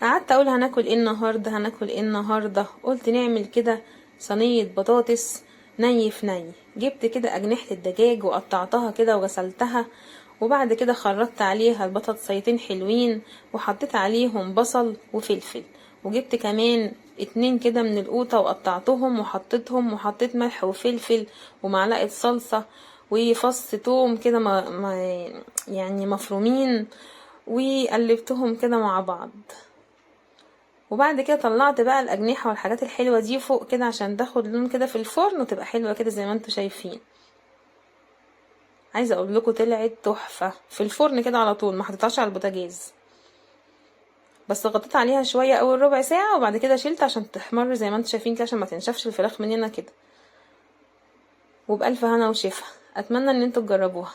قعدت اقول هناكل ايه النهارده، هناكل ايه النهارده، قلت نعمل كده صينيه بطاطس ني في ني. جبت كده اجنحه الدجاج وقطعتها كده وغسلتها، وبعد كده خرطت عليها البطاطسيتين حلوين، وحطيت عليهم بصل وفلفل، وجبت كمان 2 كده من القوطة وقطعتهم وحطيتهم، وحطيت ملح وفلفل ومعلقة صلصة وفص توم كده يعني مفرومين، وقلبتهم كده مع بعض. وبعد كده طلعت بقى الاجنحة والحاجات الحلوة دي فوق كده عشان تاخد لون كده في الفرن وتبقى حلوة كده زي ما انتوا شايفين. عايزه اقول لكم طلعت تحفه في الفرن كده على طول، ما حطيتهاش على البوتاجاز، بس غطيت عليها شويه اول ربع ساعه وبعد كده شلت عشان تحمر زي ما انتوا شايفين كده عشان ما تنشفش الفراخ مننا كده. وبألف هنا وشفا، اتمنى ان انتوا تجربوها.